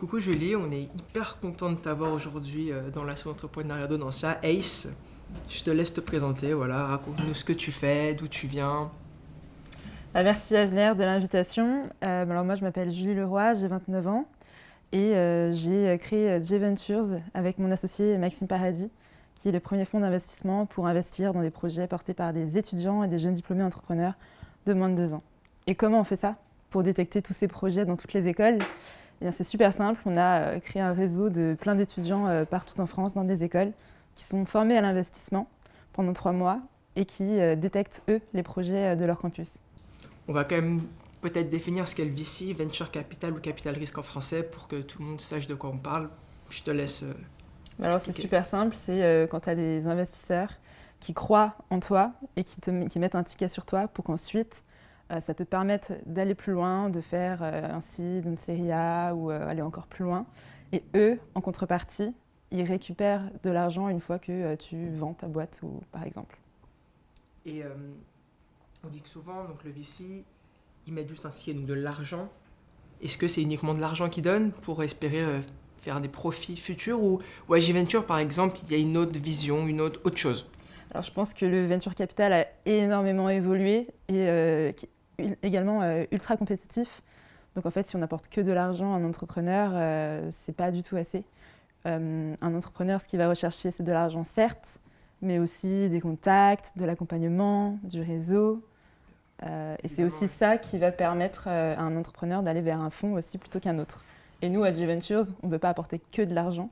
Coucou Julie, on est hyper content de t'avoir aujourd'hui dans l'asso entrepreneuriat d'Audencia, Ace. Je te laisse te présenter, voilà, raconte-nous ce que tu fais, d'où tu viens. Merci Avner de l'invitation. Alors moi je m'appelle Julie Leroy, j'ai 29 ans et j'ai créé J-Ventures avec mon associé Maxime Paradis, qui est le premier fonds d'investissement pour investir dans des projets portés par des étudiants et des jeunes diplômés entrepreneurs de moins de 2 ans. Et comment on fait ça pour détecter tous ces projets dans toutes les écoles? Eh bien, c'est super simple, on a créé un réseau de plein d'étudiants partout en France dans des écoles qui sont formés à l'investissement pendant 3 mois et qui détectent eux les projets de leur campus. On va quand même peut-être définir ce qu'est le VC, Venture Capital ou Capital Risque en français, pour que tout le monde sache de quoi on parle. Je te laisse Alors c'est expliquer. super simple, c'est quand tu as des investisseurs qui croient en toi et qui mettent un ticket sur toi pour qu'ensuite ça te permette d'aller plus loin, de faire un seed, une série A ou aller encore plus loin. Et eux, en contrepartie, ils récupèrent de l'argent une fois que tu vends ta boîte, ou, par exemple. Et on dit que souvent, donc le VC, ils mettent juste un ticket, donc de l'argent. Est-ce que c'est uniquement de l'argent qu'ils donnent pour espérer faire des profits futurs ou à J-Venture, par exemple, il y a une autre vision, une autre chose? Alors je pense que le venture capital a énormément évolué et qui est également ultra compétitif. Donc en fait, si on n'apporte que de l'argent à un entrepreneur, c'est pas du tout assez. Un entrepreneur, ce qu'il va rechercher, c'est de l'argent certes, mais aussi des contacts, de l'accompagnement, du réseau. Et c'est aussi ça qui va permettre à un entrepreneur d'aller vers un fonds aussi plutôt qu'un autre. Et nous, à J-Ventures, on ne veut pas apporter que de l'argent.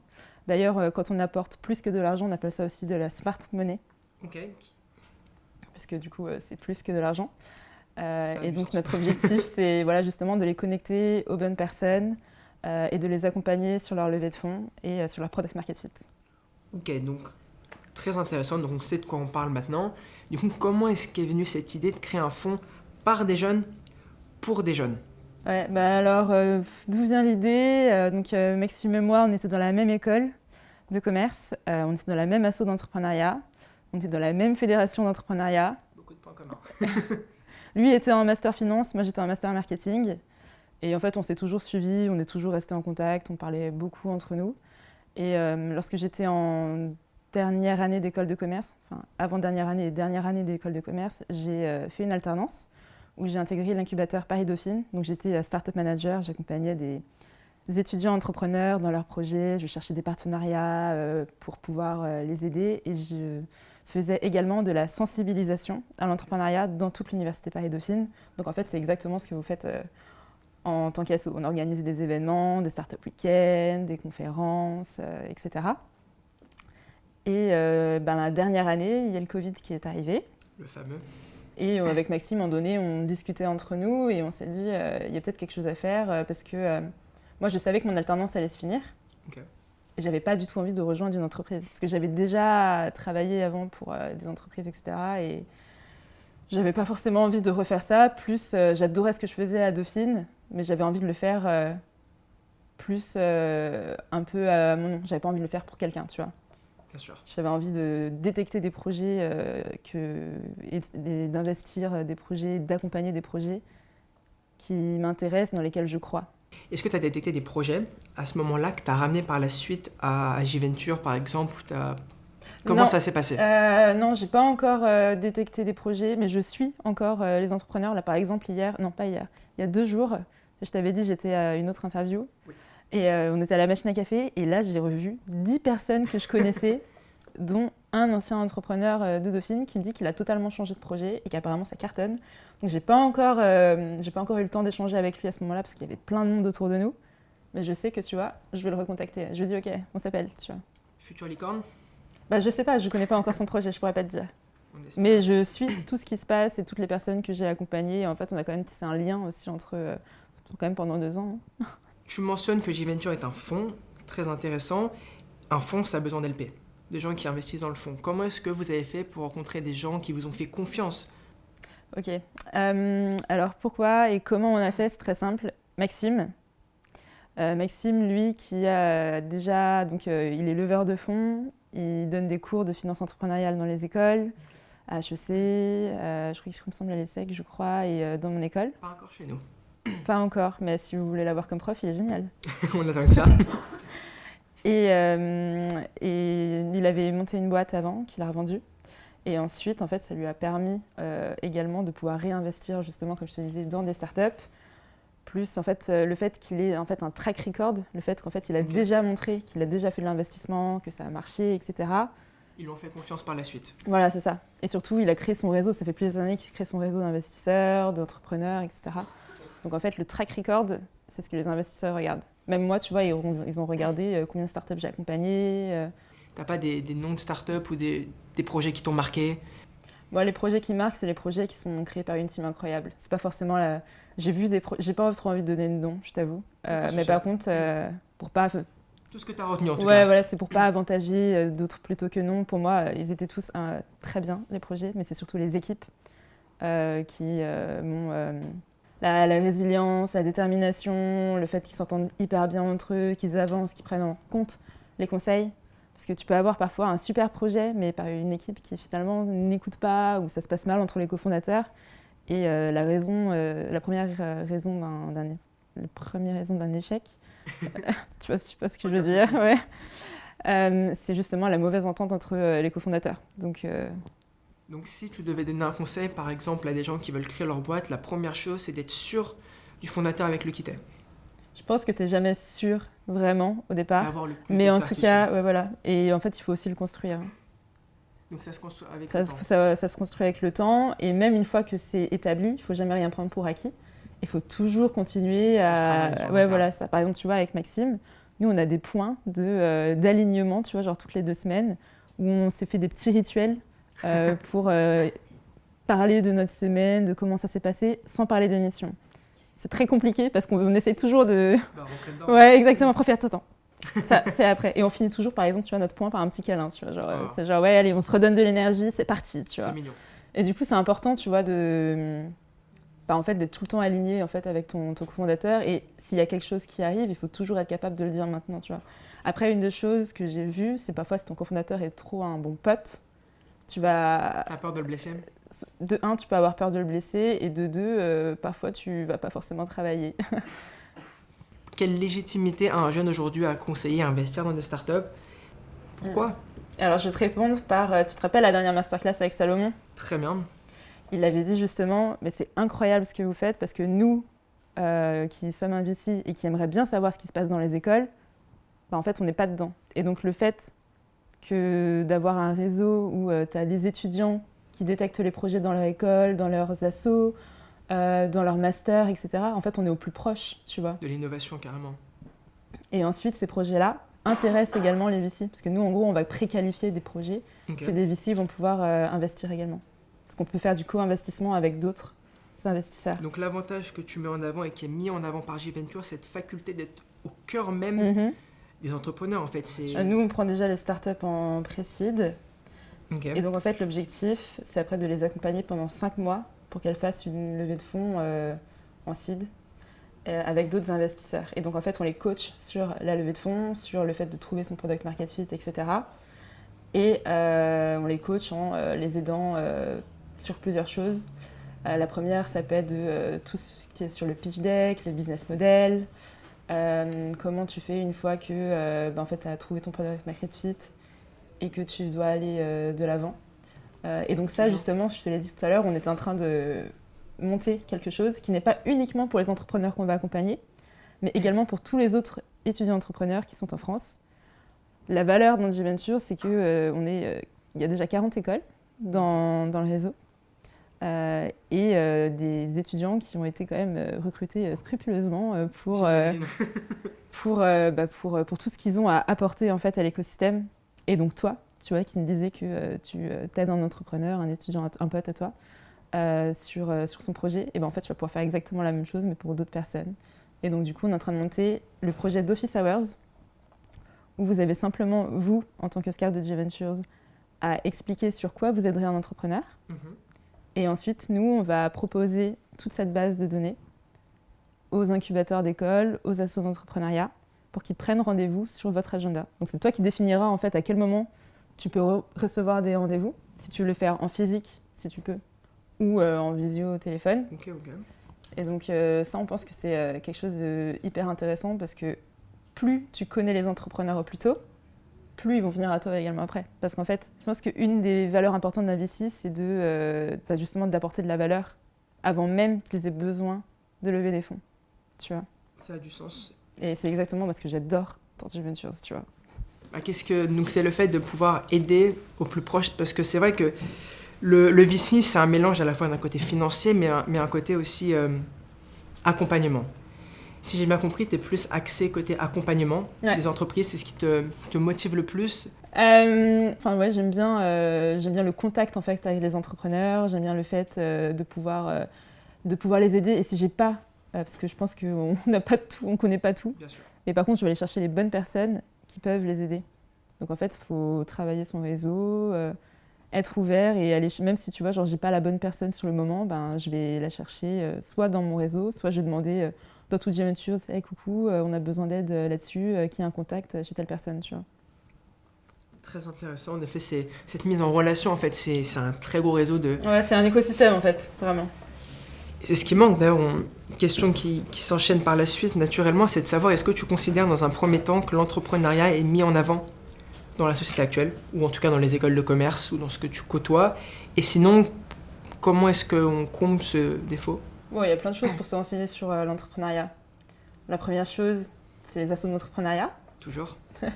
D'ailleurs, quand on apporte plus que de l'argent, on appelle ça aussi de la smart money, Ok. parce que du coup, c'est plus que de l'argent. Ça a Et du donc, sens. notre objectif, c'est voilà, justement de les connecter aux bonnes personnes et de les accompagner sur leur levée de fonds et sur leur product market fit. Ok, donc très intéressant, donc on sait de quoi on parle maintenant. Du coup, comment est-ce qu'est venue cette idée de créer un fonds par des jeunes, pour des jeunes? Ouais, bah alors, d'où vient l'idée? Maxime et moi, on était dans la même école de commerce, on était dans la même asso d'entrepreneuriat, on était dans la même fédération d'entrepreneuriat. Beaucoup de points communs. Lui était en master finance, moi j'étais en master marketing. Et en fait, on s'est toujours suivis, on est toujours restés en contact, on parlait beaucoup entre nous. Et lorsque j'étais en dernière année d'école de commerce, enfin avant-dernière année et dernière année d'école de commerce, j'ai fait une alternance où j'ai intégré l'incubateur Paris-Dauphine. Donc j'étais startup manager, j'accompagnais des étudiants entrepreneurs dans leurs projets, je cherchais des partenariats pour pouvoir les aider et je faisais également de la sensibilisation à l'entrepreneuriat dans toute l'université Paris-Dauphine. Donc en fait, c'est exactement ce que vous faites en tant qu'asso. On organisait des événements, des startup week-ends, des conférences, etc. Et la dernière année, il y a le Covid qui est arrivé. Le fameux. Et avec Maxime, en donné, on discutait entre nous et on s'est dit, il y a peut-être quelque chose à faire parce que moi, je savais que mon alternance allait se finir. Ok. Et j'avais pas du tout envie de rejoindre une entreprise parce que j'avais déjà travaillé avant pour des entreprises, etc. Et j'avais pas forcément envie de refaire ça. Plus, j'adorais ce que je faisais à Dauphine, mais j'avais envie de le faire plus un peu à mon nom. J'avais pas envie de le faire pour quelqu'un, tu vois. Bien sûr. J'avais envie de détecter des projets et d'investir des projets, d'accompagner des projets qui m'intéressent, dans lesquels je crois. Est-ce que tu as détecté des projets à ce moment-là que tu as ramené par la suite à J-Venture, par exemple Comment Non, ça s'est passé? non, j'ai pas encore détecté des projets, mais je suis encore les entrepreneurs. Là, par exemple, hier, non pas hier, il y a 2 jours, je t'avais dit, j'étais à une autre interview. Oui. Et on était à la machine à café, et là, j'ai revu 10 personnes que je connaissais, dont un ancien entrepreneur de Dauphine qui me dit qu'il a totalement changé de projet et qu'apparemment ça cartonne. Donc j'ai pas encore eu le temps d'échanger avec lui à ce moment-là parce qu'il y avait plein de monde autour de nous. Mais je sais que, tu vois, je vais le recontacter. Je lui dis, ok, on s'appelle, tu vois. Future licorne? Bah, je sais pas, je connais pas encore son projet, je pourrais pas te dire. On espère. Mais je suis tout ce qui se passe et toutes les personnes que j'ai accompagnées. Et en fait, on a quand même tissé un lien aussi entre, quand même pendant 2 ans. Tu mentionnes que J-Venture est un fonds très intéressant. Un fonds, ça a besoin d'LP, des gens qui investissent dans le fonds. Comment est-ce que vous avez fait pour rencontrer des gens qui vous ont fait confiance? Ok. Alors pourquoi et comment on a fait? C'est très simple. Maxime, lui, qui a déjà, donc il est leveur de fonds, il donne des cours de finance entrepreneuriale dans les écoles, à HEC, je crois qu'il me semble à l'ESSEC, je crois, et dans mon école. Pas encore chez nous. Pas encore, mais si vous voulez l'avoir comme prof, il est génial. On attend que ça. Et il avait monté une boîte avant, qu'il a revendue. Et ensuite, en fait, ça lui a permis également de pouvoir réinvestir, justement, comme je te disais, dans des startups. Plus, en fait, le fait qu'il ait en fait, un track record, le fait qu'en fait, il a déjà montré qu'il a déjà fait de l'investissement, que ça a marché, etc. Ils lui ont fait confiance par la suite. Voilà, c'est ça. Et surtout, il a créé son réseau. Ça fait plusieurs années qu'il crée son réseau d'investisseurs, d'entrepreneurs, etc. Donc, en fait, le track record, c'est ce que les investisseurs regardent. Même moi, tu vois, ils ont regardé combien de startups j'ai accompagnées. T'as pas des noms de startups ou des projets qui t'ont marqué? Moi, les projets qui marquent, c'est les projets qui sont créés par une team incroyable. C'est pas forcément la... J'ai pas trop envie de donner de nom, je t'avoue. Mais par contre, pour pas... Tout ce que t'as retenu en tout cas. Ouais, voilà, c'est pour pas avantager d'autres plutôt que non. Pour moi, ils étaient tous très bien, les projets, mais c'est surtout les équipes qui m'ont... La résilience, la détermination, le fait qu'ils s'entendent hyper bien entre eux, qu'ils avancent, qu'ils prennent en compte les conseils. Parce que tu peux avoir parfois un super projet, mais par une équipe qui finalement n'écoute pas, ou ça se passe mal entre les cofondateurs. Et la première raison d'un échec, tu vois ce que je veux dire, ouais. C'est justement la mauvaise entente entre les cofondateurs. Donc si tu devais donner un conseil, par exemple, à des gens qui veulent créer leur boîte, la première chose, c'est d'être sûr du fondateur avec lequel t'es. Je pense que tu n'es jamais sûr, vraiment, au départ. Avoir le plus mais de en tout certitude. cas, ouais, voilà. Et en fait, il faut aussi le construire. Donc ça se construit avec Ça le temps. se construit avec le temps. Et même une fois que c'est établi, il ne faut jamais rien prendre pour acquis. Il faut toujours continuer à... Ouais, voilà, ça. Par exemple, tu vois, avec Maxime, nous, on a des points d'alignement, tu vois, genre toutes les 2 semaines, où on s'est fait des petits rituels pour parler de notre semaine, de comment ça s'est passé, sans parler des missions. C'est très compliqué parce qu'on essaie toujours de... rentrer dedans. Ouais, exactement. Après, fais attends. Ça, c'est après. Et on finit toujours, par exemple, tu vois, notre point par un petit câlin. Tu vois, genre, c'est genre, ouais, allez, on se redonne de l'énergie, c'est parti, tu vois. C'est mignon. Et du coup, c'est important, tu vois, en fait, d'être tout le temps aligné en fait, avec ton cofondateur. Et s'il y a quelque chose qui arrive, il faut toujours être capable de le dire maintenant, tu vois. Après, une des choses que j'ai vues, c'est parfois si ton cofondateur est trop un bon pote, tu vas... T'as peur de le blesser? De un, tu peux avoir peur de le blesser, et de deux, parfois, tu vas pas forcément travailler. Quelle légitimité a un jeune aujourd'hui à conseiller, à investir dans des startups? Pourquoi? Alors, je vais te répondre par... tu te rappelles la dernière masterclass avec Salomon? Très bien. Il avait dit justement, mais c'est incroyable ce que vous faites, parce que nous, qui sommes un VC et qui aimeraient bien savoir ce qui se passe dans les écoles, bah, en fait, on n'est pas dedans. Et donc, le fait d'avoir un réseau où tu as des étudiants qui détectent les projets dans leur école, dans leurs assos, dans leur master, etc. En fait, on est au plus proche, tu vois. De l'innovation, carrément. Et ensuite, ces projets-là intéressent également les VC. Parce que nous, en gros, on va préqualifier des projets que des VC vont pouvoir investir également. Parce qu'on peut faire du co-investissement avec d'autres investisseurs. Donc l'avantage que tu mets en avant et qui est mis en avant par J-Venture, c'est cette faculté d'être au cœur même des entrepreneurs, en fait. Nous, on prend déjà les startups en pré-seed. Et donc, en fait, l'objectif, c'est après de les accompagner pendant 5 mois pour qu'elles fassent une levée de fonds en seed avec d'autres investisseurs. Et donc, en fait, on les coach sur la levée de fonds, sur le fait de trouver son product market fit, etc. Et on les coach en les aidant sur plusieurs choses. La première, ça peut être de tout ce qui est sur le pitch deck, le business model, comment tu fais une fois que en fait, tu as trouvé ton product market fit et que tu dois aller de l'avant. Et donc ça, justement, je te l'ai dit tout à l'heure, on est en train de monter quelque chose qui n'est pas uniquement pour les entrepreneurs qu'on va accompagner, mais également pour tous les autres étudiants entrepreneurs qui sont en France. La valeur dans J-Venture, c'est qu'il y a déjà 40 écoles dans le réseau et des étudiants qui ont été quand même recrutés scrupuleusement pour tout ce qu'ils ont à apporter en fait, à l'écosystème. Et donc toi, tu vois, qui me disais que tu t'aides un entrepreneur, un étudiant, un pote à toi, sur son projet, et ben en fait, tu vas pouvoir faire exactement la même chose, mais pour d'autres personnes. Et donc du coup, on est en train de monter le projet d'Office Hours, où vous avez simplement, vous, en tant que SCAR de J-Ventures, à expliquer sur quoi vous aiderez un entrepreneur. Et ensuite, nous, on va proposer toute cette base de données aux incubateurs d'école, aux assos d'entrepreneuriat, pour qu'ils prennent rendez-vous sur votre agenda. Donc c'est toi qui définiras en fait à quel moment tu peux recevoir des rendez-vous, si tu veux le faire en physique, si tu peux, ou en visio au téléphone. Et donc ça, on pense que c'est quelque chose de hyper intéressant parce que plus tu connais les entrepreneurs au plus tôt, plus ils vont venir à toi également après. Parce qu'en fait, je pense qu'une des valeurs importantes d'un VC, c'est justement d'apporter de la valeur avant même qu'ils aient besoin de lever des fonds, tu vois. Ça a du sens. Et c'est exactement parce que j'adore Tortue Ventures, tu vois. Donc c'est le fait de pouvoir aider au plus proche, parce que c'est vrai que le VC, c'est un mélange à la fois d'un côté financier, mais un côté aussi accompagnement. Si j'ai bien compris, tu es plus axé côté accompagnement des entreprises, c'est ce qui te motive le plus. Ouais, j'aime bien le contact en fait avec les entrepreneurs, j'aime bien le fait de pouvoir les aider. Et si j'ai pas, parce que je pense qu'on n'a pas tout, on connaît pas tout, Bien sûr. mais par contre, je vais aller chercher les bonnes personnes qui peuvent les aider. Donc en fait, il faut travailler son réseau, être ouvert et aller, même si tu vois, genre j'ai pas la bonne personne sur le moment, ben je vais la chercher soit dans mon réseau, soit je vais demander dans Tortue Ventures, hey, coucou, on a besoin d'aide là-dessus, qui a un contact chez telle personne, tu vois. Très intéressant, en effet, c'est cette mise en relation, en fait, c'est un très gros réseau de... Ouais, c'est un écosystème en fait, vraiment. C'est ce qui manque, d'ailleurs, une question qui s'enchaîne par la suite, naturellement, c'est de savoir, est-ce que tu considères dans un premier temps que l'entrepreneuriat est mis en avant dans la société actuelle, ou en tout cas dans les écoles de commerce, ou dans ce que tu côtoies, et sinon, comment est-ce qu'on comble ce défaut? Bon, il y a plein de choses pour se renseigner sur l'entrepreneuriat. La première chose, c'est les assos d'entrepreneuriat. Toujours. Mais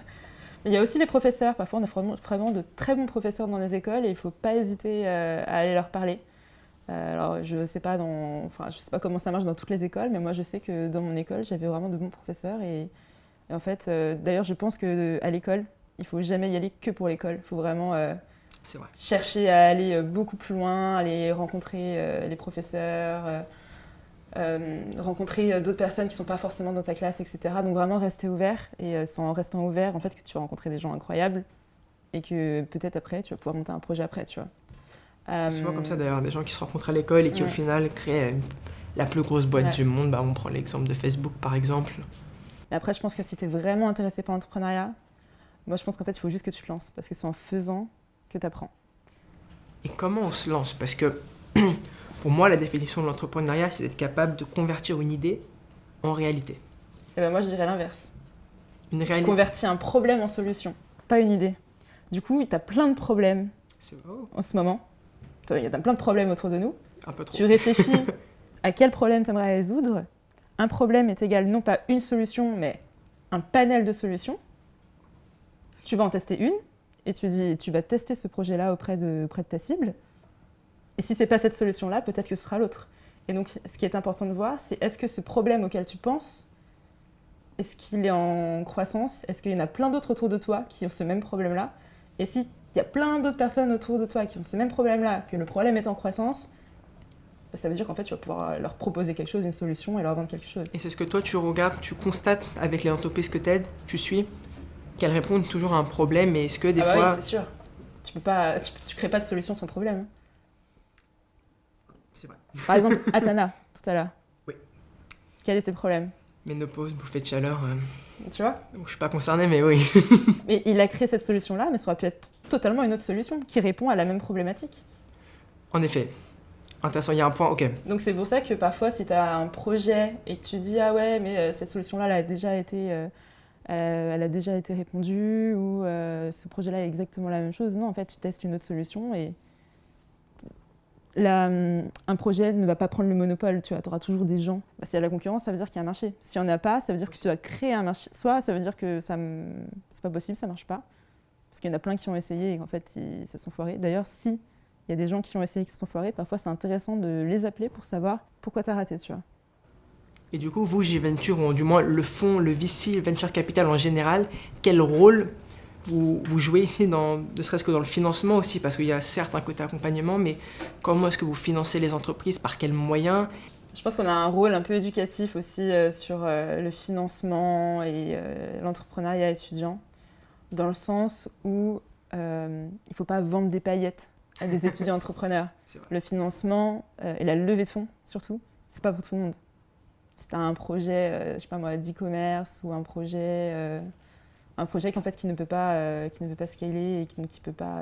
il y a aussi les professeurs. Parfois, on a vraiment de très bons professeurs dans les écoles et il ne faut pas hésiter à aller leur parler. Alors, je ne sais pas comment ça marche dans toutes les écoles, mais moi, je sais que dans mon école, j'avais vraiment de bons professeurs. Et en fait, d'ailleurs, je pense qu'à l'école, il ne faut jamais y aller que pour l'école. Il faut vraiment chercher à aller beaucoup plus loin, aller rencontrer les professeurs, rencontrer d'autres personnes qui ne sont pas forcément dans ta classe, etc. Donc vraiment rester ouvert. Et c'est en restant ouvert, en fait, que tu vas rencontrer des gens incroyables et que peut-être après, tu vas pouvoir monter un projet après, tu vois. Souvent comme ça d'ailleurs, des gens qui se rencontrent à l'école et qui au final créent la plus grosse boîte du monde. On prend l'exemple de Facebook par exemple. Et après, je pense que si tu es vraiment intéressé par l'entrepreneuriat, moi je pense qu'en fait il faut juste que tu te lances parce que c'est en faisant que tu apprends. Et comment on se lance? Parce que pour moi la définition de l'entrepreneuriat, c'est d'être capable de convertir une idée en réalité. Et ben moi je dirais l'inverse. Une réalité. Tu convertis un problème en solution, pas une idée. Du coup, tu as plein de problèmes en ce moment. Il y a plein de problèmes autour de nous. Un peu trop. Tu réfléchis à quel problème tu aimerais résoudre. Un problème est égal non pas une solution, mais un panel de solutions. Tu vas en tester une et tu vas tester ce projet-là auprès de ta cible. Et si ce n'est pas cette solution-là, peut-être que ce sera l'autre. Et donc, ce qui est important de voir, c'est est-ce que ce problème auquel tu penses, est-ce qu'il est en croissance? Est-ce qu'il y en a plein d'autres autour de toi qui ont ce même problème-là? Et si il y a plein d'autres personnes autour de toi qui ont ce même problème-là, que le problème est en croissance, ça veut dire qu'en fait, tu vas pouvoir leur proposer quelque chose, une solution, et leur vendre quelque chose. Et c'est ce que toi, tu regardes, tu constates avec les entreprises que tu aides, tu suis, qu'elles répondent toujours à un problème, et est-ce que des fois... Oui, c'est sûr. Tu crées pas de solution sans problème. C'est vrai. Par exemple, Atana, tout à l'heure. Oui. Quel est tes problèmes? Ménopause, bouffée de chaleur. Tu vois? Je suis pas concerné, mais oui. Mais il a créé cette solution-là, mais ça aurait pu être totalement une autre solution qui répond à la même problématique. En effet. Intéressant, il y a un point, ok. Donc c'est pour ça que parfois, si tu as un projet et que tu dis « Ah ouais, mais cette solution-là, elle a déjà été répondue » ou ce projet-là est exactement la même chose. Non, en fait, tu testes une autre solution et un projet ne va pas prendre le monopole. Tu auras toujours des gens. S'il y a de la concurrence, ça veut dire qu'il y a un marché. S'il n'y en a pas, ça veut dire que tu dois créer un marché. Soit ça veut dire que c'est pas possible, ça marche pas. Parce qu'il y en a plein qui ont essayé et qu'en fait, ils se sont foirés. D'ailleurs, si il y a des gens qui ont essayé et qui se sont foirés, parfois c'est intéressant de les appeler pour savoir pourquoi tu as raté, tu vois. Et du coup, vous, J-Venture, ou du moins le fonds, le VC, le Venture Capital en général, quel rôle vous jouez ici, ne serait-ce que dans le financement aussi, parce qu'il y a certes un côté accompagnement, mais comment est-ce que vous financez les entreprises, par quels moyens? Je pense qu'on a un rôle un peu éducatif aussi sur le financement et l'entrepreneuriat étudiant, dans le sens où il ne faut pas vendre des paillettes à des étudiants entrepreneurs. Le financement et la levée de fonds, surtout, c'est pas pour tout le monde. Si tu as un projet, je sais pas moi, d'e-commerce ou un projet qui, en fait, qui ne peut pas scaler et qui peut pas...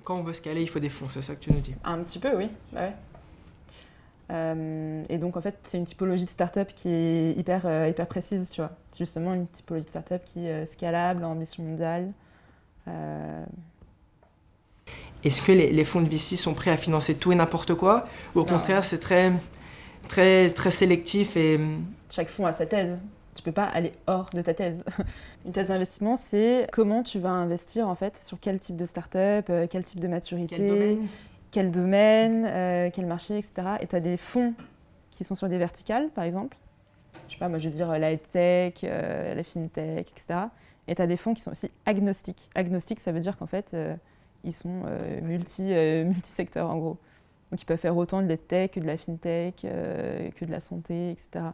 Quand on veut scaler, il faut des fonds, c'est ça que tu nous dis? Un petit peu, oui. Ouais. Et donc, en fait, c'est une typologie de start-up qui est hyper précise, tu vois. C'est justement une typologie de start-up qui est scalable, ambition mondiale. Est-ce que les fonds de VC sont prêts à financer tout et n'importe quoi? Ou au contraire, c'est très, très, très sélectif et... Chaque fonds a sa thèse. Tu peux pas aller hors de ta thèse. Une thèse d'investissement, c'est comment tu vas investir en fait, sur quel type de start-up, quel type de maturité, quel domaine, quel marché, etc. Et tu as des fonds qui sont sur des verticales, par exemple. Je sais pas, moi je veux dire la tech, la fintech, etc. Et tu as des fonds qui sont aussi agnostiques. Agnostique, ça veut dire qu'en fait, ils sont multisecteurs en gros. Donc ils peuvent faire autant de la tech que de la fintech, que de la santé, etc.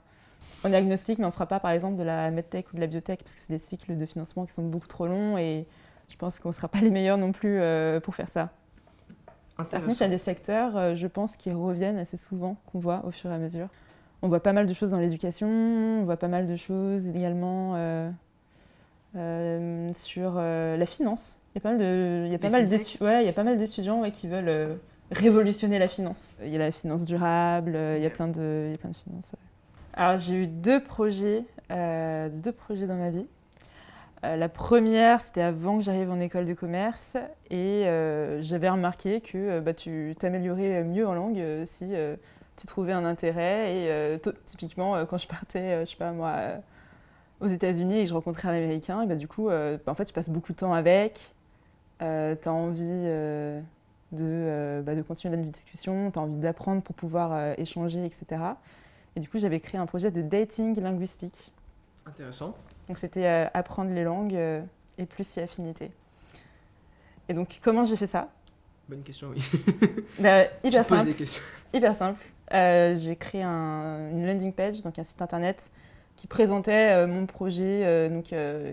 On est agnostique, mais on ne fera pas par exemple de la medtech ou de la biotech parce que c'est des cycles de financement qui sont beaucoup trop longs et je pense qu'on ne sera pas les meilleurs non plus pour faire ça. Par contre, il y a des secteurs, je pense, qui reviennent assez souvent, qu'on voit au fur et à mesure. On voit pas mal de choses dans l'éducation, on voit pas mal de choses également sur la finance. Il y a pas mal d'étudiants qui veulent révolutionner la finance. Il y a la finance durable, il y a plein de finances. Alors j'ai eu deux projets dans ma vie. La première, c'était avant que j'arrive en école de commerce et j'avais remarqué que tu t'améliorais mieux en langue si tu trouvais un intérêt. Et typiquement, quand je partais, je sais pas moi, aux États-Unis et que je rencontrais un Américain, et du coup, en fait, tu passes beaucoup de temps avec, tu as envie de continuer la discussion, tu as envie d'apprendre pour pouvoir échanger, etc. Et du coup, j'avais créé un projet de dating linguistique. Intéressant. Donc, c'était apprendre les langues et plus y affinité. Et donc, comment j'ai fait ça? Bonne question, oui. Hyper simple. Pose des questions. Hyper simple. J'ai créé une landing page, donc un site internet qui présentait mon projet,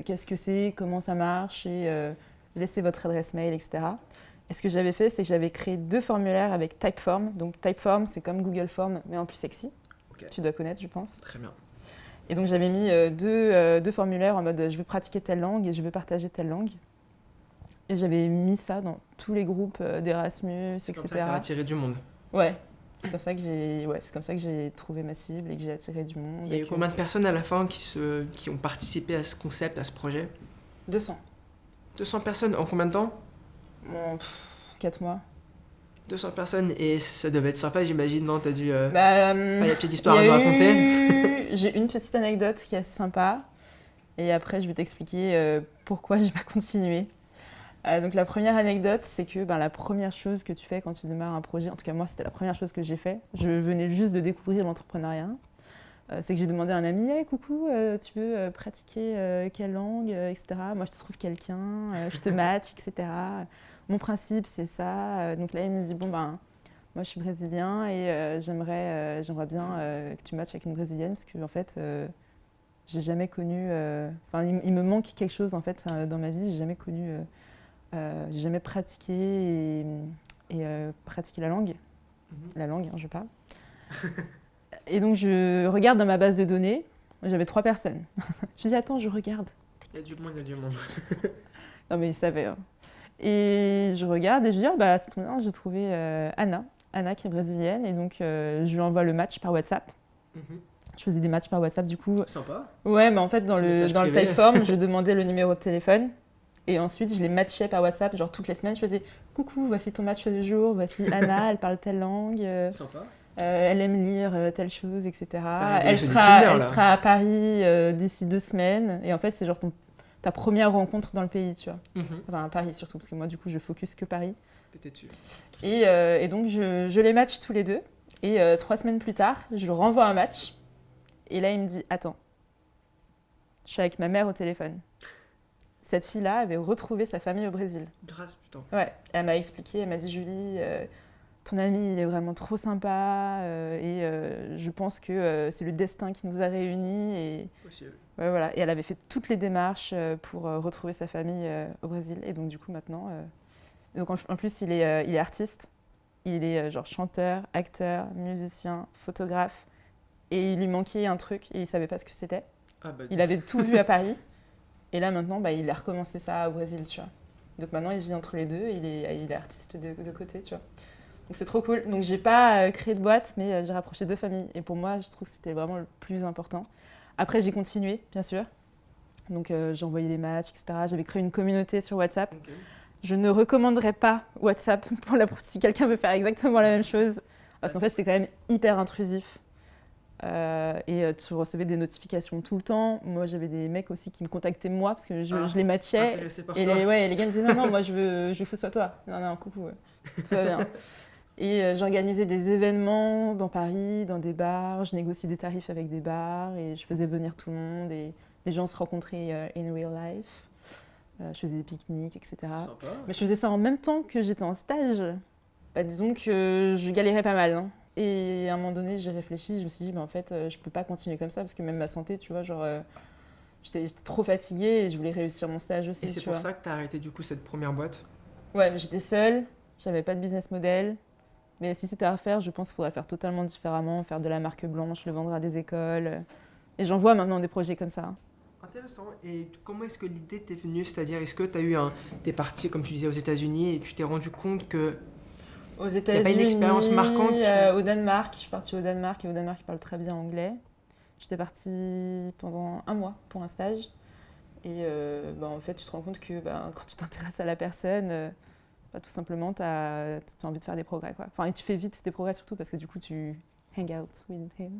qu'est-ce que c'est, comment ça marche, et laissez votre adresse mail, etc. Et ce que j'avais fait, c'est que j'avais créé 2 formulaires avec Typeform. Donc Typeform, c'est comme Google Form, mais en plus sexy. Okay. Tu dois connaître, je pense. Très bien. Et donc j'avais mis deux formulaires en mode je veux pratiquer telle langue et je veux partager telle langue. Et j'avais mis ça dans tous les groupes d'Erasmus, etc. C'est comme ça que tu as attiré du monde. Ouais. C'est comme ça que j'ai trouvé ma cible et que j'ai attiré du monde. Il y a eu combien de personnes à la fin qui ont participé à ce concept, à ce projet? 200. 200 personnes en combien de temps? 4 mois. 200 personnes et ça devait être sympa, j'imagine, non? T'as dû... il y a une petite histoire à nous raconter. J'ai une petite anecdote qui est assez sympa et après je vais t'expliquer pourquoi j'ai pas continué. Donc la première anecdote, c'est que la première chose que tu fais quand tu démarres un projet, en tout cas moi c'était la première chose que j'ai fait, je venais juste de découvrir l'entrepreneuriat, c'est que j'ai demandé à un ami hey, « Coucou, tu veux pratiquer quelle langue, etc. Moi je te trouve quelqu'un, je te match, etc. » Mon principe c'est ça. Donc là il me dit « Bon moi je suis brésilien et j'aimerais bien que tu matches avec une brésilienne parce que en fait j'ai jamais connu... il me manque quelque chose en fait dans ma vie, j'ai jamais connu... j'ai jamais pratiqué et pratiqué la langue. La langue, je parle. Et donc, je regarde dans ma base de données. J'avais 3 personnes. Je dis, attends, je regarde. Il y a du monde, il y a du monde. Non, mais ils savaient. Hein. Et je regarde et je dis, c'est trop bien, j'ai trouvé Anna qui est brésilienne. Et donc, je lui envoie le match par WhatsApp. Je faisais des matchs par WhatsApp, du coup. Sympa. Ouais, mais en fait, dans le Typeform, je demandais le numéro de téléphone. Et ensuite, je les matchais par WhatsApp, genre toutes les semaines, je faisais « Coucou, voici ton match du jour, voici Anna, elle parle telle langue, elle aime lire telle chose, etc. Elle sera à Paris d'ici 2 semaines. » Et en fait, c'est genre ta première rencontre dans le pays, tu vois. Enfin, à Paris surtout, parce que moi, du coup, je focus que Paris. T'étais dessus. Et donc, je les match tous les deux. Et 3 semaines plus tard, je lui renvoie un match. Et là, il me dit « Attends, je suis avec ma mère au téléphone. » Cette fille-là avait retrouvé sa famille au Brésil. Grâce, putain. Ouais, elle m'a expliqué, elle m'a dit « Julie, ton ami, il est vraiment trop sympa et je pense que c'est le destin qui nous a réunis. » Et possible. Ouais, voilà. Et elle avait fait toutes les démarches pour retrouver sa famille au Brésil. Et donc, du coup, maintenant... Donc, en plus, il est artiste. Il est genre chanteur, acteur, musicien, photographe. Et il lui manquait un truc et il ne savait pas ce que c'était. Il avait tout vu à Paris. Et là, maintenant, il a recommencé ça au Brésil, tu vois. Donc maintenant, il vit entre les deux et il est artiste de côté, tu vois. Donc c'est trop cool. Donc j'ai pas créé de boîte, mais j'ai rapproché 2 familles. Et pour moi, je trouve que c'était vraiment le plus important. Après, j'ai continué, bien sûr. Donc j'ai envoyé les matchs, etc. J'avais créé une communauté sur WhatsApp. Ok. Je ne recommanderais pas WhatsApp si quelqu'un veut faire exactement la même chose. Parce qu'en fait, c'était quand même hyper intrusif. Tu recevais des notifications tout le temps. Moi, j'avais des mecs aussi qui me contactaient moi parce que je les matchais. Intéressé par Et toi. les gars me disaient non, moi je veux que ce soit toi. Non, coucou, tout va bien. Et j'organisais des événements dans Paris, dans des bars. Je négociais des tarifs avec des bars et je faisais venir tout le monde. Et les gens se rencontraient in real life. Je faisais des pique-niques, etc. Sympa. Mais je faisais ça en même temps que j'étais en stage. Disons que je galérais pas mal, hein. Et à un moment donné, j'ai réfléchi, je me suis dit, en fait, je peux pas continuer comme ça parce que même ma santé, tu vois, j'étais trop fatiguée et je voulais réussir mon stage aussi. Et c'est pour ça que tu as arrêté du coup cette première boîte? Ouais, j'étais seule, j'avais pas de business model. Mais si c'était à refaire, je pense qu'il faudrait le faire totalement différemment, faire de la marque blanche, le vendre à des écoles. Et j'en vois maintenant des projets comme ça. Intéressant. Et comment est-ce que l'idée t'est venue? C'est-à-dire, est-ce que t'es parti, comme tu disais, aux États-Unis et tu t'es rendu compte que Aux il n'y a États-Unis, pas une expérience marquante au Danemark, je suis partie au Danemark et au Danemark, ils parlent très bien anglais. J'étais partie pendant 1 mois pour un stage. Et en fait, tu te rends compte que quand tu t'intéresses à la personne, tout simplement, tu as envie de faire des progrès, quoi. Enfin, et tu fais vite des progrès surtout parce que du coup, tu hang out with him.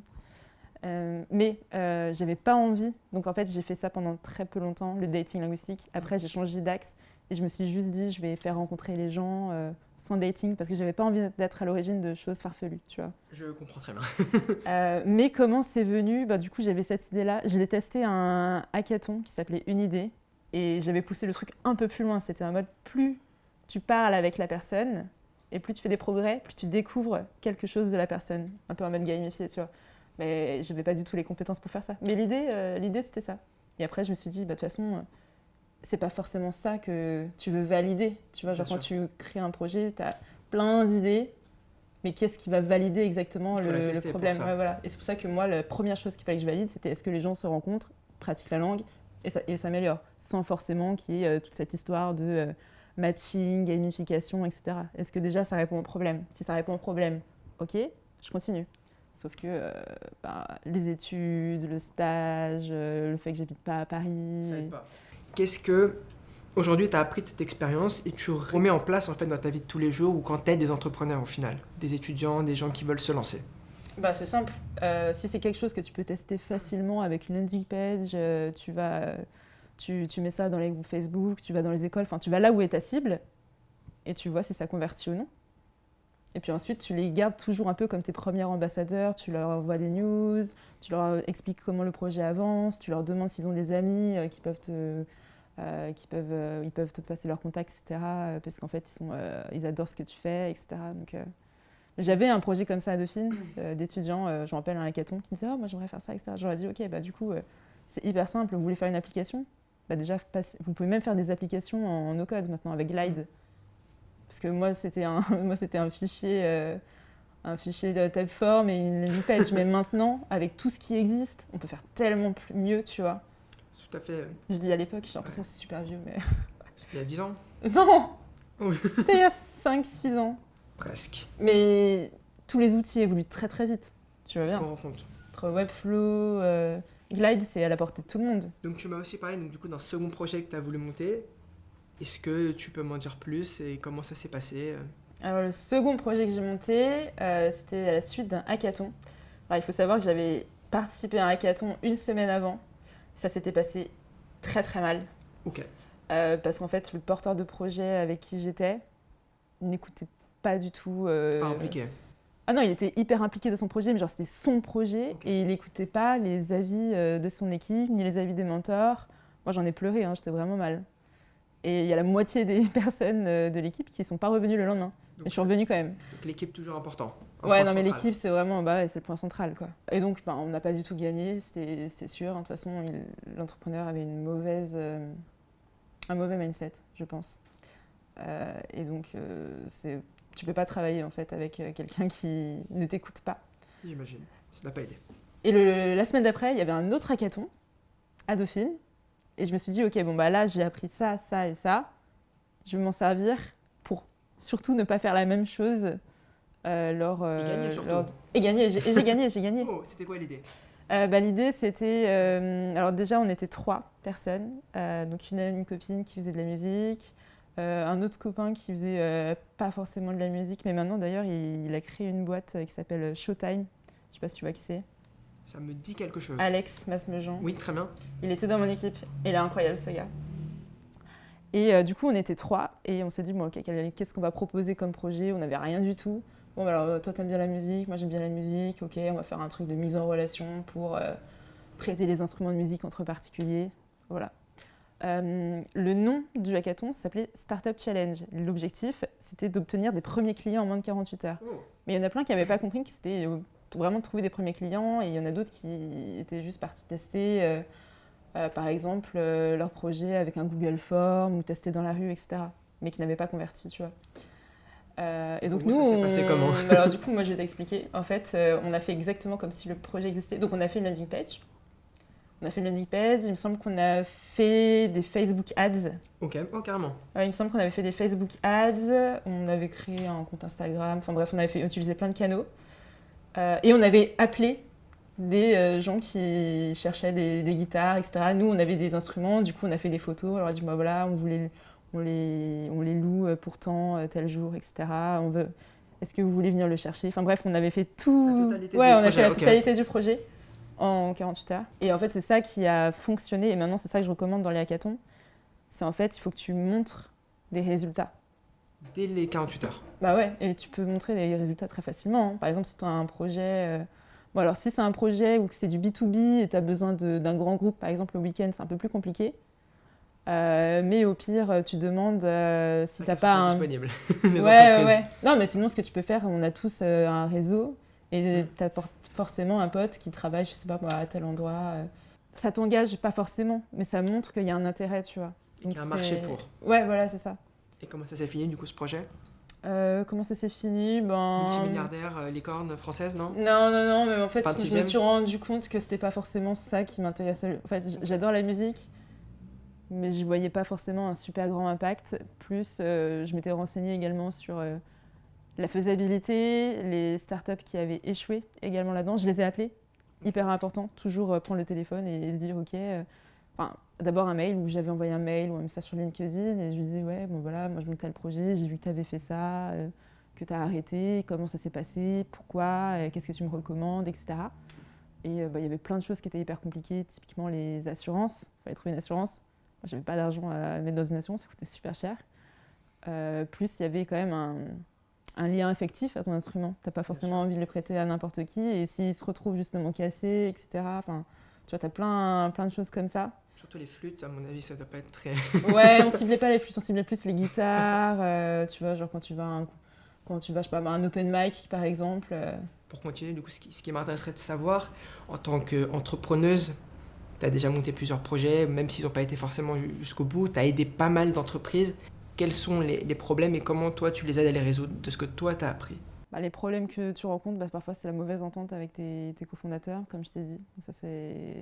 Mais j'avais pas envie. Donc en fait, j'ai fait ça pendant très peu longtemps, le dating linguistique. Après, j'ai changé d'axe et je me suis juste dit, je vais faire rencontrer les gens sans dating parce que j'avais pas envie d'être à l'origine de choses farfelues, tu vois. Je comprends très bien. Mais comment c'est venu? Du coup, j'avais cette idée-là. Je l'ai testé à un hackathon qui s'appelait Une idée. Et j'avais poussé le truc un peu plus loin. C'était en mode, plus tu parles avec la personne et plus tu fais des progrès, plus tu découvres quelque chose de la personne. Un peu en mode gamifié, tu vois. Mais j'avais pas du tout les compétences pour faire ça. Mais l'idée c'était ça. Et après, je me suis dit, de toute façon, c'est pas forcément ça que tu veux valider. Tu vois, genre Bien quand sûr. tu crées un projet, tu as plein d'idées. Mais qu'est-ce qui va valider exactement Il faut la le tester pour problème? ça. Ouais, voilà. Et c'est pour ça que moi, la première chose qu'il fallait que je valide, c'était est-ce que les gens se rencontrent, pratiquent la langue et s'améliorent, sans forcément qu'il y ait toute cette histoire de matching, gamification, etc. Est-ce que déjà ça répond au problème? Si ça répond au problème, ok, je continue. Sauf que les études, le stage, le fait que j'habite pas à Paris. Ça aide pas. Qu'est-ce que aujourd'hui tu as appris de cette expérience et tu remets en place en fait dans ta vie de tous les jours ou quand tu aides des entrepreneurs au final, des étudiants, des gens qui veulent se lancer? C'est simple. Si c'est quelque chose que tu peux tester facilement avec une landing page, tu mets ça dans les groupes Facebook, tu vas dans les écoles, enfin tu vas là où est ta cible et tu vois si ça convertit ou non. Et puis ensuite, tu les gardes toujours un peu comme tes premiers ambassadeurs, tu leur envoies des news, tu leur expliques comment le projet avance, tu leur demandes s'ils ont des amis ils peuvent te passer leurs contacts, etc. Parce qu'en fait, ils adorent ce que tu fais, etc. Donc, j'avais un projet comme ça à Dauphine, d'étudiants, je me rappelle un hackathon, qui me disait « Oh, moi j'aimerais faire ça, etc. » J'aurais dit « Ok, du coup, c'est hyper simple, vous voulez faire une application ? Déjà, vous pouvez même faire des applications en no-code maintenant avec Glide. » Parce que moi, c'était un fichier de Typeform et une landing page. Mais maintenant, avec tout ce qui existe, on peut faire tellement mieux, tu vois. C'est tout à fait. Je dis à l'époque, j'ai l'impression que c'est super vieux, mais... C'était il y a 10 ans? Non, c'était il y a 5-6 ans. Presque. Mais tous les outils évoluent très très vite. Tu vois C'est ce bien. qu'on rencontre. Entre Webflow, Glide, c'est à la portée de tout le monde. Donc tu m'as aussi parlé donc, du coup d'un second projet que tu as voulu monter. Est-ce que tu peux m'en dire plus et comment ça s'est passé? Alors le second projet que j'ai monté, c'était à la suite d'un hackathon. Alors, il faut savoir que j'avais participé à un hackathon 1 semaine avant. Ça s'était passé très très mal. Ok. Parce qu'en fait, le porteur de projet avec qui j'étais n'écoutait pas du tout. Pas impliqué. Ah non, il était hyper impliqué dans son projet, mais genre c'était son projet. Ok. Et il n'écoutait pas les avis de son équipe, ni les avis des mentors. Moi j'en ai pleuré, j'étais vraiment mal. Et il y a la moitié des personnes de l'équipe qui ne sont pas revenues le lendemain. Donc, Mais je suis revenue quand même. Donc l'équipe toujours important. Ouais, non mais l'équipe c'est vraiment, c'est le point central quoi. Et donc on n'a pas du tout gagné, c'était sûr. De toute façon, l'entrepreneur avait un mauvais mindset, je pense. Et donc tu peux pas travailler en fait avec quelqu'un qui ne t'écoute pas. J'imagine, ça n'a pas aidé. Et la semaine d'après, il y avait un autre hackathon à Dauphine. Et je me suis dit, ok, là j'ai appris ça, ça et ça. Je vais m'en servir pour surtout ne pas faire la même chose Et gagner surtout. Et gagner, j'ai gagné, j'ai gagné. Oh, c'était quoi l'idée? L'idée, c'était... alors déjà, on était 3 personnes. Donc une copine qui faisait de la musique, un autre copain qui faisait pas forcément de la musique, mais maintenant, d'ailleurs, il a créé une boîte qui s'appelle Showtime. Je sais pas si tu vois qui c'est. Ça me dit quelque chose. Alex Masmejean. Oui, très bien. Il était dans mon équipe. Il est incroyable, ce gars. Et du coup, on était 3 et on s'est dit, bon, ok, qu'est-ce qu'on va proposer comme projet? On n'avait rien du tout. Bon, alors, toi, t'aimes bien la musique, moi, j'aime bien la musique. Ok, on va faire un truc de mise en relation pour prêter les instruments de musique entre particuliers. Voilà. Le nom du hackathon s'appelait Startup Challenge. L'objectif, c'était d'obtenir des premiers clients en moins de 48 heures. Oh. Mais il y en a plein qui n'avaient pas compris que c'était vraiment de trouver des premiers clients, et il y en a d'autres qui étaient juste partis tester, par exemple, leur projet avec un Google Form ou tester dans la rue, etc. Mais qui n'avaient pas converti, tu vois. Et donc Vous, ça s'est passé comment? Alors du coup, moi je vais t'expliquer. En fait, on a fait exactement comme si le projet existait. Donc on a fait une landing page. Il me semble qu'on a fait des Facebook Ads. Ok, oh carrément. Il me semble qu'on avait fait des Facebook Ads, on avait créé un compte Instagram, enfin bref, on avait utilisé plein de canaux. Et on avait appelé des gens qui cherchaient des guitares, etc. Nous, on avait des instruments, du coup, on a fait des photos. Alors, on a dit, bah voilà, on les loue pour tant, tel jour, etc. Est-ce que vous voulez venir le chercher? Enfin bref, on avait fait tout. On a fait la totalité du projet en 48 heures. Et en fait, c'est ça qui a fonctionné. Et maintenant, c'est ça que je recommande dans les hackathons. C'est en fait, il faut que tu montres des résultats. Dès les 48 heures. Bah ouais, et tu peux montrer des résultats très facilement. Hein. Par exemple, si tu as un projet... Bon, alors si c'est un projet ou que c'est du B2B et tu as besoin d'un grand groupe, par exemple, le week-end, c'est un peu plus compliqué. Mais au pire, tu demandes si tu n'as pas un... disponible, les entreprises. Ouais. Non, mais sinon, ce que tu peux faire, on a tous un réseau et tu as forcément un pote qui travaille, je sais pas, à tel endroit. Ça t'engage pas forcément, mais ça montre qu'il y a un intérêt, tu vois. Et qu'il y a un marché pour. Ouais, voilà, c'est ça. Et comment ça s'est fini, du coup, ce projet? Comment ça s'est fini? Multimilliardaire, licorne française, non? Non, mais en fait, 26e. je me suis rendu compte que c'était pas forcément ça qui m'intéressait. En fait, j'adore la musique, mais j'y voyais pas forcément un super grand impact. Plus, je m'étais renseignée également sur la faisabilité, les startups qui avaient échoué également là-dedans. Je les ai appelées, hyper important, toujours prendre le téléphone et se dire, ok... d'abord un mail où j'avais envoyé un mail ou un message sur LinkedIn et je lui disais ouais bon voilà moi je montais le projet, j'ai vu que tu avais fait ça, que tu as arrêté, comment ça s'est passé, pourquoi, qu'est-ce que tu me recommandes, etc. Et il y avait plein de choses qui étaient hyper compliquées, typiquement les assurances, il fallait trouver une assurance. Moi j'avais pas d'argent à mettre dans une assurance, ça coûtait super cher. Plus il y avait quand même un lien affectif à ton instrument, t'as pas forcément envie de le prêter à n'importe qui et s'il se retrouve justement cassé, etc. Enfin, tu vois, t'as plein de choses comme ça. Surtout les flûtes, à mon avis, ça doit pas être très... Ouais, on ciblait pas les flûtes, on ciblait plus les guitares. Tu vois, genre quand tu vas, je sais pas, à un open mic, par exemple. Pour continuer, du coup, ce qui m'intéresserait de savoir, en tant qu'entrepreneuse, tu as déjà monté plusieurs projets, même s'ils n'ont pas été forcément jusqu'au bout, tu as aidé pas mal d'entreprises. Quels sont les problèmes et comment toi, tu les aides à les résoudre de ce que toi, tu as appris? Les problèmes que tu rencontres, parfois, c'est la mauvaise entente avec tes cofondateurs, comme je t'ai dit. Donc ça, c'est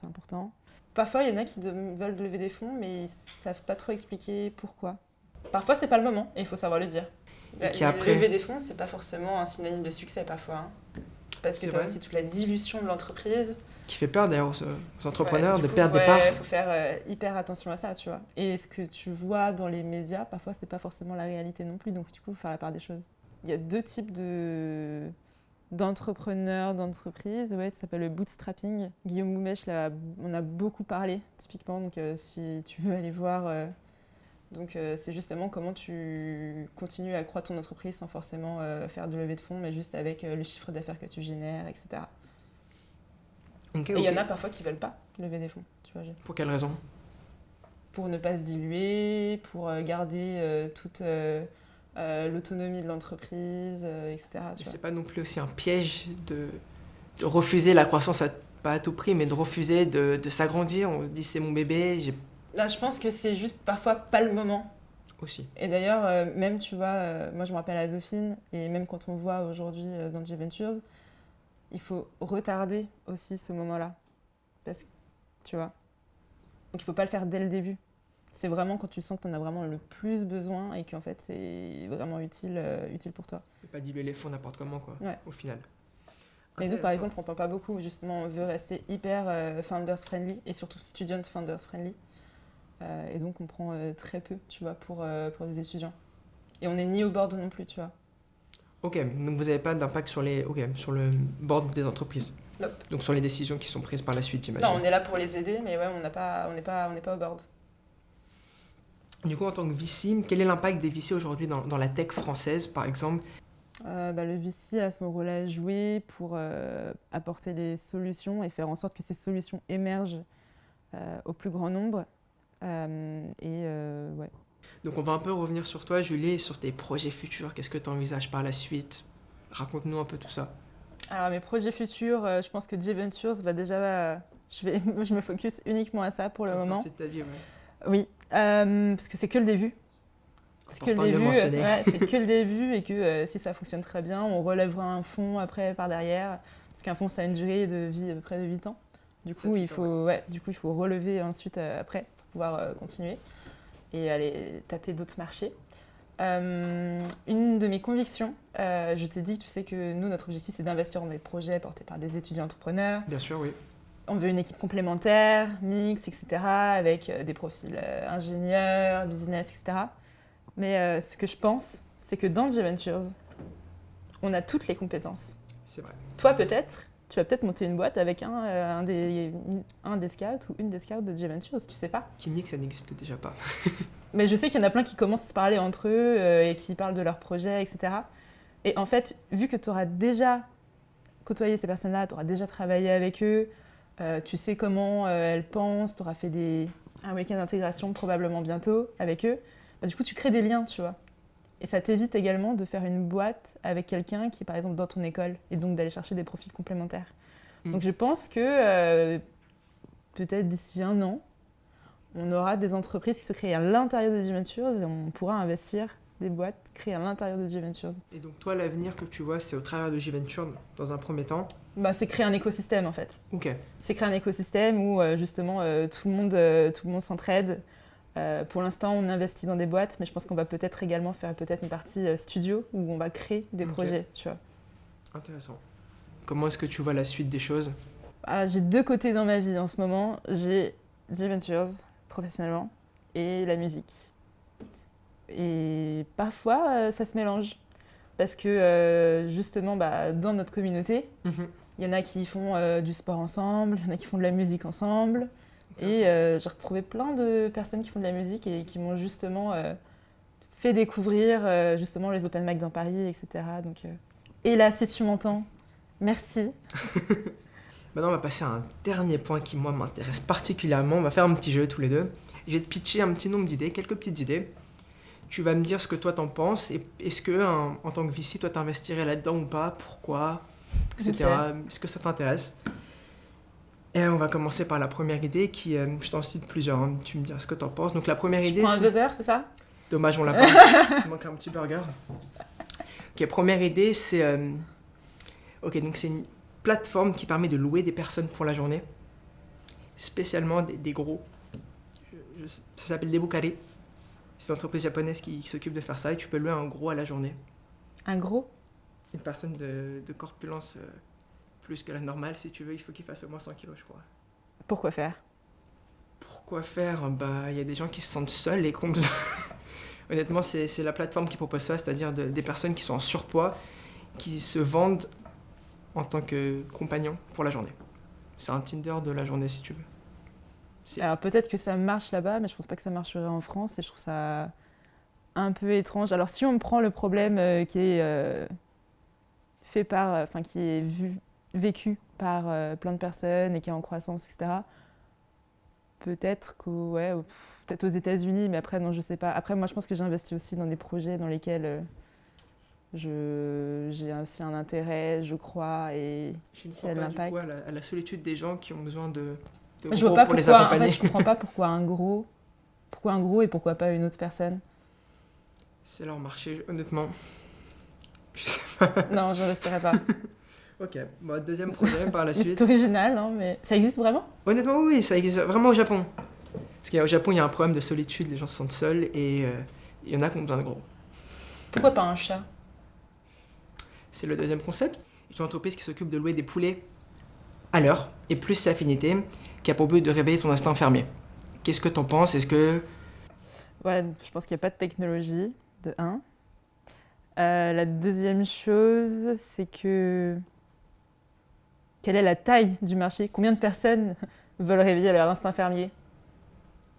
important. Parfois, il y en a qui veulent lever des fonds, mais ils ne savent pas trop expliquer pourquoi. Parfois, c'est pas le moment, et il faut savoir le dire. Lever des fonds, c'est pas forcément un synonyme de succès, parfois. Hein. Parce que tu as aussi toute la dilution de l'entreprise. Qui fait peur, d'ailleurs, aux entrepreneurs, de perdre des parts. Il faut faire hyper attention à ça, tu vois. Et ce que tu vois dans les médias, parfois, c'est pas forcément la réalité non plus. Donc, du coup, il faut faire la part des choses. Il y a 2 types d'entrepreneurs, d'entreprises. Ouais, ça s'appelle le bootstrapping. Guillaume Goumèche, là, on a beaucoup parlé, typiquement. Donc, si tu veux aller voir... c'est justement comment tu continues à croître ton entreprise sans forcément faire de levée de fonds, mais juste avec le chiffre d'affaires que tu génères, etc. Et il y en a parfois qui ne veulent pas lever des fonds. Tu vois, pour quelle raison? Pour ne pas se diluer, pour garder toute... l'autonomie de l'entreprise, etc. C'est pas non plus aussi un piège de refuser la croissance, pas à tout prix, mais de refuser de s'agrandir. On se dit c'est mon bébé. Là, je pense que c'est juste parfois pas le moment. Aussi. Et d'ailleurs, même tu vois, moi je me rappelle à Dauphine, et même quand on voit aujourd'hui dans J-Ventures, il faut retarder aussi ce moment-là. Parce que, tu vois, donc il faut pas le faire dès le début. C'est vraiment quand tu sens que tu en as vraiment le plus besoin et qu'en fait, c'est vraiment utile pour toi. Et pas diluer les fonds n'importe comment, quoi, Ouais. au final. Mais nous, par Intéressant. exemple, on ne parle pas beaucoup. Justement, on veut rester hyper founders friendly et surtout student founders friendly. Et donc, on prend très peu, tu vois, pour des étudiants. Et on n'est ni au board non plus, tu vois. Ok, donc vous n'avez pas d'impact sur sur le board des entreprises. Nope. Donc sur les décisions qui sont prises par la suite, j'imagine. Non, on est là pour les aider, mais ouais, on n'est pas au board. Du coup, en tant que VC, quel est l'impact des VC aujourd'hui dans la tech française, par exemple? Le VC a son rôle à jouer pour apporter les solutions et faire en sorte que ces solutions émergent au plus grand nombre. Ouais. Donc on va un peu revenir sur toi, Julie, sur tes projets futurs. Qu'est-ce que tu envisages par la suite? Raconte-nous un peu tout ça. Alors mes projets futurs, je pense que J-Ventures va déjà... je me focus uniquement à ça pour le moment. Partie de ta vie, ouais. Oui, parce que c'est que le début. C'est que le Important de le début, mentionner. c'est que le début et que si ça fonctionne très bien, on relèvera un fonds après par derrière. Parce qu'un fonds, ça a une durée de vie à peu près de 8 ans. Du coup, il faut relever ensuite après pour pouvoir continuer et aller taper d'autres marchés. Une de mes convictions, je t'ai dit, tu sais que nous, notre objectif, c'est d'investir dans des projets portés par des étudiants entrepreneurs. Bien sûr, oui. On veut une équipe complémentaire, mixte, etc., avec des profils ingénieurs, business, etc. Mais ce que je pense, c'est que dans J-Ventures, on a toutes les compétences. C'est vrai. Toi, peut-être, tu vas peut-être monter une boîte avec un des scouts ou une des scouts de J-Ventures, tu sais pas. Qui nie que ça n'existe déjà pas. Mais je sais qu'il y en a plein qui commencent à se parler entre eux et qui parlent de leurs projets, etc. Et en fait, vu que tu auras déjà côtoyé ces personnes-là, tu auras déjà travaillé avec eux, tu sais comment elles pensent, tu auras fait un week-end d'intégration probablement bientôt avec eux, du coup, tu crées des liens, tu vois. Et ça t'évite également de faire une boîte avec quelqu'un qui est par exemple dans ton école et donc d'aller chercher des profils complémentaires. Donc je pense que peut-être d'ici 1 an, on aura des entreprises qui se créent à l'intérieur de J-Ventures et on pourra investir des boîtes créées à l'intérieur de J-Ventures. Et donc toi, l'avenir que tu vois, c'est au travers de J-Venture dans un premier temps? C'est créer un écosystème en fait. Ok. C'est créer un écosystème où justement tout le monde s'entraide. Pour l'instant, on investit dans des boîtes, mais je pense qu'on va peut-être également faire une partie studio où on va créer des projets, tu vois. Intéressant. Comment est-ce que tu vois la suite des choses? J'ai 2 côtés dans ma vie en ce moment. J'ai J-Ventures, professionnellement, et la musique. Et parfois, ça se mélange. Parce que justement, dans notre communauté, il y en a qui font du sport ensemble, il y en a qui font de la musique ensemble. Et j'ai retrouvé plein de personnes qui font de la musique et qui m'ont justement fait découvrir justement les open mic dans Paris, etc. Donc, et là, si tu m'entends, merci. Maintenant, on va passer à un dernier point qui, moi, m'intéresse particulièrement. On va faire un petit jeu tous les deux. Je vais te pitcher un petit nombre d'idées, quelques petites idées. Tu vas me dire ce que toi t'en penses et est-ce que, en tant que VC, toi t'investirais là-dedans ou pas, pourquoi, etc. Okay. Est-ce que ça t'intéresse? Et on va commencer par la première idée qui, je t'en cite plusieurs, hein. Tu me diras ce que t'en penses. Donc la première idée, prends un buzzer, c'est ça? Dommage, on l'a pas. Il manque un petit burger. Ok, première idée, c'est... Ok, donc c'est une plateforme qui permet de louer des personnes pour la journée, spécialement des gros. Ça s'appelle Debukare. C'est une entreprise japonaise qui s'occupe de faire ça et tu peux louer un gros à la journée. Un gros? Une personne de corpulence plus que la normale, si tu veux, il faut qu'il fasse au moins 100 kilos, je crois. Pourquoi faire? Pourquoi faire? Y a des gens qui se sentent seuls et qui ont besoin... Honnêtement, c'est la plateforme qui propose ça, c'est-à-dire des personnes qui sont en surpoids, qui se vendent en tant que compagnons pour la journée. C'est un Tinder de la journée, si tu veux. Alors peut-être que ça marche là-bas, mais je pense pas que ça marcherait en France et je trouve ça un peu étrange. Alors si on prend le problème qui est qui est vécu par plein de personnes et qui est en croissance, etc. Peut-être peut-être aux États-Unis, mais après non, je sais pas. Après moi je pense que j'investis aussi dans des projets dans lesquels j'ai aussi un intérêt, je crois, et Je ne qui crois a de pas du l'impact. coup à la solitude des gens qui ont besoin de Je vois gros pas pour les pourquoi, en accompagner. fait, je comprends pas pourquoi un gros et pourquoi pas une autre personne. C'est leur marché, honnêtement. Non, je n'investirais pas. Ok, bon, deuxième projet par la Mais suite. c'est original, hein, mais ça existe vraiment? Honnêtement, oui, ça existe vraiment au Japon. Parce Parce qu'au Japon, il y a un problème de solitude, les gens se sentent seuls et il y en a qui ont besoin de gros. Pourquoi pas un chat? C'est le deuxième concept. C'est une entreprise qui s'occupe de louer des poulets à l'heure et plus ses affinités, qui a pour but de réveiller ton instinct fermier. Qu'est-ce que t'en penses? Est-ce que... Ouais, je pense qu'il n'y a pas de technologie, de un. La deuxième chose, c'est que... Quelle est la taille du marché? Combien de personnes veulent réveiller leur instinct fermier?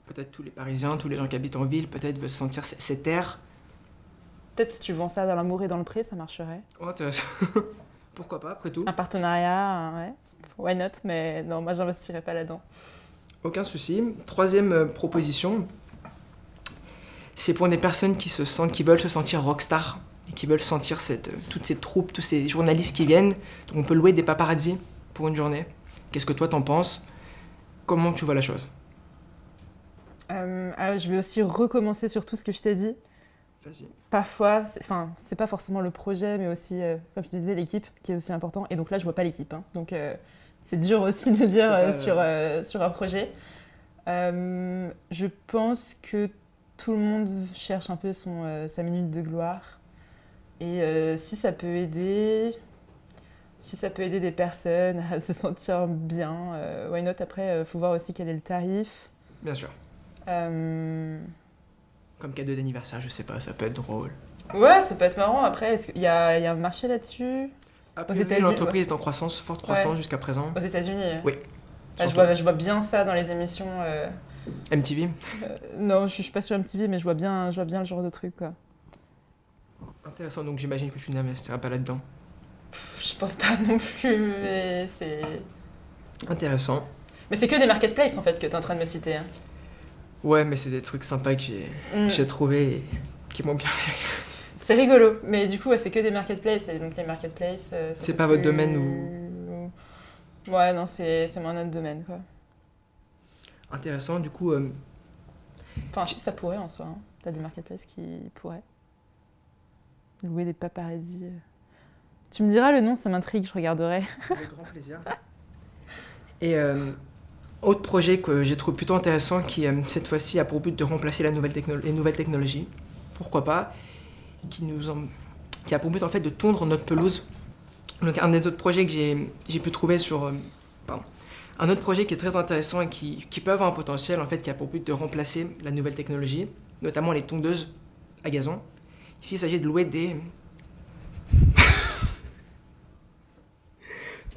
Peut-être tous les Parisiens, tous les gens qui habitent en ville, peut-être veulent se sentir cet air. Peut-être si tu vends ça dans l'amour et dans le pré, ça marcherait. Oh, intéressant. Pourquoi pas, après tout? Un partenariat, ouais. Why not? Mais non, moi, j'investirais pas là-dedans. Aucun souci. Troisième proposition, c'est pour des personnes qui veulent se sentir rockstar et qui veulent sentir toutes ces troupes, tous ces journalistes qui viennent. Donc on peut louer des paparazzis pour une journée. Qu'est-ce que toi t'en penses? Comment tu vois la chose? Je vais aussi recommencer sur tout ce que je t'ai dit. Vas-y. Parfois, c'est pas forcément le projet, mais aussi, comme je te disais, l'équipe qui est aussi important. Et donc là, je vois pas l'équipe. Hein. Donc c'est dur aussi de dire sur un projet. Je pense que tout le monde cherche un peu sa minute de gloire. Et si ça peut aider des personnes à se sentir bien, why not? Après, faut voir aussi quel est le tarif. Bien sûr. Euh, Comme cadeau d'anniversaire, je sais pas, ça peut être drôle. Ouais, ça peut être marrant. Après, est-ce qu'il y a un marché là-dessus? Après, États-Unis, l'entreprise est en croissance, forte croissance Ouais. jusqu'à présent. Aux États-Unis? Oui. Je vois bien ça dans les émissions. MTV. Non, je suis pas sur MTV, mais je vois bien le genre de truc, quoi. Intéressant, donc j'imagine que tu n'investiras pas là-dedans. Je pense pas non plus, mais c'est... Intéressant. Mais c'est que des marketplaces, en fait, que t'es en train de me citer. Hein. Ouais, mais c'est des trucs sympas que j'ai trouvés et qui m'ont bien fait rire. C'est rigolo, mais du coup, ouais, c'est que des marketplaces. Et donc les marketplaces... C'est pas votre domaine ou... Ouais, non, c'est moins notre domaine, quoi. Intéressant, du coup... Enfin, si, ça pourrait en soi. Hein. T'as des marketplaces qui pourraient. Louer des paparazzis. Tu me diras le nom, ça m'intrigue, je regarderai. Avec grand plaisir. Et autre projet que j'ai trouvé plutôt intéressant qui, cette fois-ci, a pour but de remplacer les nouvelles technologies. Pourquoi pas. Qui a pour but, en fait, de tondre notre pelouse. Donc, un des autres projets que j'ai pu trouver sur... Un autre projet qui est très intéressant et qui peut avoir un potentiel, en fait, qui a pour but de remplacer la nouvelle technologie, notamment les tondeuses à gazon. Ici, il s'agit de louer des...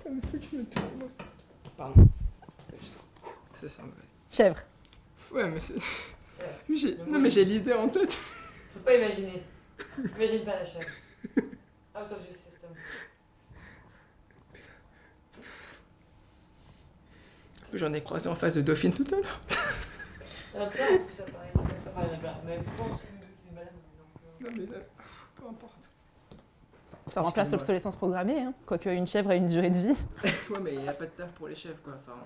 Ça me fait que je me tourne. Pardon. C'est ça, ouais. Chèvre. Ouais, mais c'est... Non, mais j'ai l'idée en tête. Faut pas imaginer. Imagine pas la chèvre. Out of your system. J'en ai croisé en face de Dauphine tout à l'heure. Il y en a plein, en plus, ça paraît. Il y en a plein. Mais souvent, tu me balades en disant que... Non, mais ça... peu importe. Ça remplace l'obsolescence programmée, hein. Quoique une chèvre a une durée de vie. Ouais, mais il n'y a pas de taf pour les chèvres, quoi. Enfin...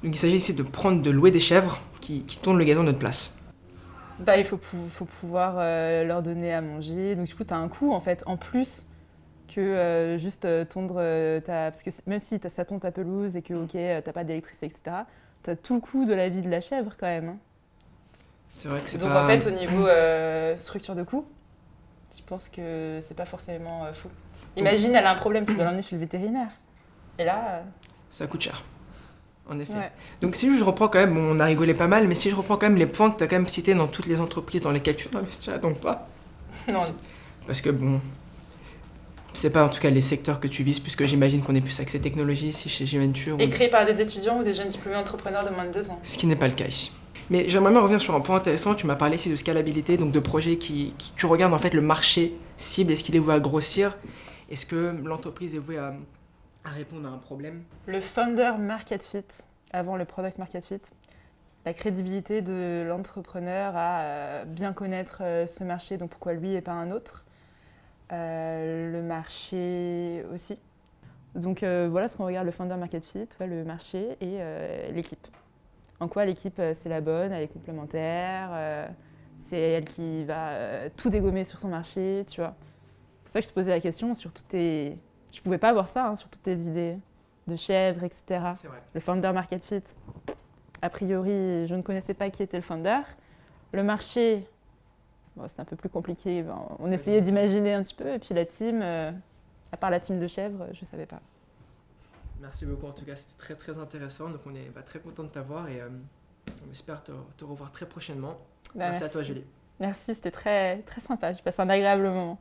Donc il s'agit ici de louer des chèvres qui tondent le gazon de notre place. Bah, il faut pouvoir leur donner à manger. Donc du coup, tu as un coût, en fait, en plus que juste tondre ta... Parce que même si ça tond ta pelouse et que, ok, t'as pas d'électricité, etc., tu as tout le coût de la vie de la chèvre, quand même. Hein. C'est vrai que c'est Donc pas... en fait, au niveau structure de coût, je pense que c'est pas forcément fou. Imagine, elle a un problème, tu dois l'emmener chez le vétérinaire. Et là... Ça coûte cher. En effet. Ouais. Donc si je reprends quand même, on a rigolé pas mal, mais si je reprends quand même les points que tu as quand même cités dans toutes les entreprises dans lesquelles tu n'investirais donc pas. Non. Parce que bon, c'est pas en tout cas les secteurs que tu vises, puisque j'imagine qu'on est plus axé technologie ici chez J-Venture. Et créé par des étudiants ou des jeunes diplômés entrepreneurs de moins de 2 ans. Ce qui n'est pas le cas ici. Mais j'aimerais bien revenir sur un point intéressant. Tu m'as parlé ici de scalabilité, donc de projets qui tu regardes en fait le marché cible, est-ce qu'il est voué à grossir? Est-ce que l'entreprise est vouée à répondre à un problème? Le founder market fit, avant le product market fit, la crédibilité de l'entrepreneur à bien connaître ce marché, donc pourquoi lui et pas un autre. Le marché aussi. Donc voilà ce qu'on regarde, le founder market fit, ouais, le marché et l'équipe. En quoi l'équipe c'est la bonne, elle est complémentaire, c'est elle qui va tout dégommer sur son marché, tu vois. C'est ça que je te posais la question sur toutes tes... Je pouvais pas avoir ça hein, sur toutes tes idées de chèvres, etc. C'est vrai. Le founder market fit. a priori, je ne connaissais pas qui était le founder. Le marché, bon, c'était un peu plus compliqué. Ben, on essayait d'imaginer un petit peu. Et puis la team, à part la team de chèvres, je ne savais pas. Merci beaucoup, en tout cas, c'était très très intéressant. Donc on est très content de t'avoir et on espère te revoir très prochainement. Ben, merci à toi, Julie. Merci, c'était très, très sympa. J'ai passé un agréable moment.